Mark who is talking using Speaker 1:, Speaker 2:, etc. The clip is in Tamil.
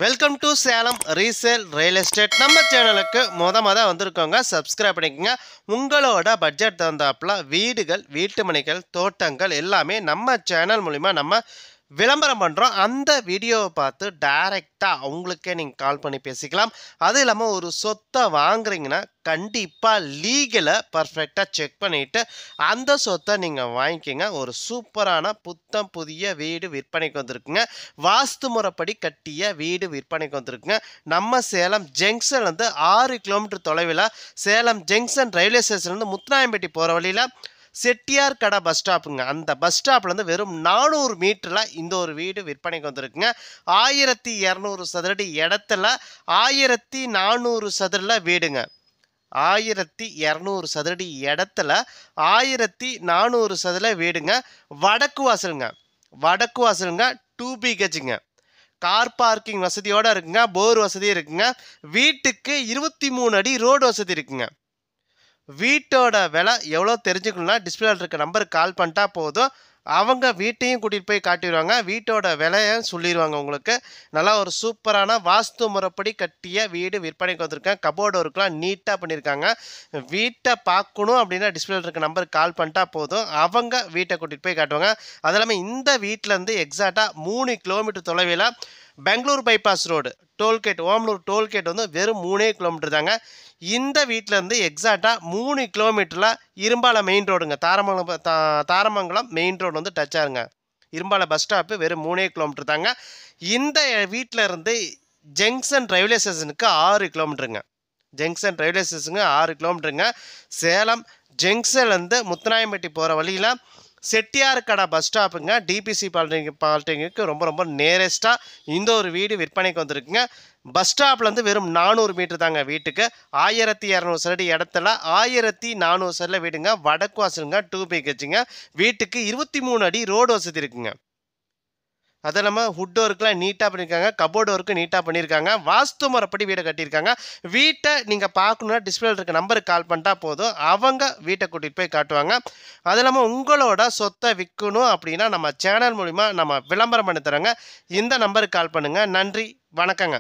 Speaker 1: Welcome to Salem resale real estate. நம்ம சேனலுக்கு மொத வந்திருக்கோங்க, சப்ஸ்கிரைப் பண்ணிக்கோங்க. உங்களோட பட்ஜெட் தகுந்தாப்புல வீடுகள், வீட்டுமனைகள், தோட்டங்கள் எல்லாமே நம்ம சேனல் மூலிமா நம்ம விளம்பரம் பண்ணுறோம். அந்த வீடியோவை பார்த்து டைரெக்டாக அவங்களுக்கே நீங்கள் கால் பண்ணி பேசிக்கலாம். அது இல்லாமல் ஒரு சொத்தை வாங்குறீங்கன்னா கண்டிப்பாக லீகலை பர்ஃபெக்டாக செக் பண்ணிவிட்டு அந்த சொத்தை நீங்கள் வாங்கிக்கிங்க. ஒரு சூப்பரான புத்தம் புதிய வீடு விற்பனைக்கு வந்திருக்குங்க. வாஸ்து முறைப்படி கட்டிய வீடு விற்பனைக்கு வந்திருக்குங்க. நம்ம சேலம் ஜங்ஷன்லேருந்து 6 கிலோமீட்டர் தொலைவில், சேலம் ஜங்ஷன் ரயில்வே ஸ்டேஷன்லேருந்து முத்துராயம்பேட்டை போகிற வழியில் செட்டியார் கடை பஸ் ஸ்டாப்புங்க. அந்த பஸ் ஸ்டாப்லேருந்து வெறும் 400 மீட்டரில் இந்த ஒரு வீடு விற்பனைக்கு வந்திருக்குங்க. 1200 சதுரடி இடத்துல 1400 சதுரில் வீடுங்க. 1200 சதுரடி இடத்துல 1400 சதுர வீடுங்க. வடக்கு வாசலுங்க. 2 BHங்க. கார் பார்க்கிங் வசதியோடு இருக்குங்க. போர் வசதி இருக்குங்க. வீட்டுக்கு 23 அடி ரோடு வசதி இருக்குங்க. வீட்டோட விலை எவ்வளோ தெரிஞ்சுக்கணும்னா டிஸ்பிளேல இருக்க நம்பருக்கு கால் பண்ணிட்டா போதும். அவங்க வீட்டையும் கூட்டிகிட்டு போய் காட்டிடுவாங்க. வீட்டோட விலையை சொல்லிடுவாங்க உங்களுக்கு. நல்லா ஒரு சூப்பரான வாஸ்து முறைப்படி கட்டிய வீடு விற்பனைக்கு வந்திருக்கேன். கபோர்டு ஒர்க்லாம் நீட்டாக பண்ணியிருக்காங்க. வீட்டை பார்க்கணும் அப்படின்னா டிஸ்பிளேல இருக்க நம்பருக்கு கால் பண்ணிட்டா போதும். அவங்க வீட்டை கூட்டிகிட்டு போய் காட்டுவாங்க. அது இல்லாமல் இந்த வீட்டிலேருந்து எக்ஸாக்டாக 3 கிலோமீட்டர் தொலைவில் Bangalore bypass road toll gate, Omalur toll gate வந்து வெறும் 3 கிலோமீட்டர் தாங்க. இந்த வீட்டிலேருந்து எக்ஸாக்டாக 3 கிலோமீட்டரில் இரும்பாலம் மெயின் ரோடுங்க. தாரமங்கலம் மெயின் ரோடு வந்து டச் ஆகுங்க. இரும்பாலம் பஸ் ஸ்டாப்பு வெறும் 3 கிலோமீட்டர் தாங்க. இந்த வீட்டில் இருந்து ஜங்ஷன் ரயில்வே ஸ்டேஷனுக்கு 6 கிலோமீட்டருங்க. ஜங்ஷன் ரயில்வே ஸ்டேஷனுக்கு 6 கிலோமீட்டருங்க. சேலம் ஜங்ஷன்லேருந்து முத்துராயம்பேட்டை போகிற வழியில் செட்டியார் கடை பஸ் ஸ்டாப்புங்க. டிபிசி பாலிடெக்னிக்கு ரொம்ப நேரஸ்ட்டாக இந்த ஒரு வீடு விற்பனைக்கு வந்திருக்குங்க. பஸ் ஸ்டாப்லேருந்து வெறும் 400 மீட்டர் தாங்க வீட்டுக்கு. 1200 சதுரடி இடத்துல 1400 சதுர வீடுங்க. வடக்கு வாசலுங்க. 2 BHங்க. வீட்டுக்கு 23 அடி ரோடு வசதி இருக்குங்க. அது இல்லாமல் ஹுட் ஒர்க்லாம் நீட்டாக பண்ணியிருக்காங்க. கபோர்டு ஒர்க்கு நீட்டாக பண்ணியிருக்காங்க. வாஸ்து முறைப்படி வீடை கட்டியிருக்காங்க. வீட்டை நீங்கள் பார்க்கணுன்னா டிஸ்பிளேல இருக்க நம்பருக்கு கால் பண்ணிட்டா போதும். அவங்க வீட்டை கூட்டிகிட்டு போய் காட்டுவாங்க. அது இல்லாமல் உங்களோட சொத்தை விற்கணும் அப்படின்னா நம்ம சேனல் மூலிமா நம்ம விளம்பரம் பண்ணி தரோங்க. இந்த நம்பருக்கு கால் பண்ணுங்கள். நன்றி, வணக்கங்க.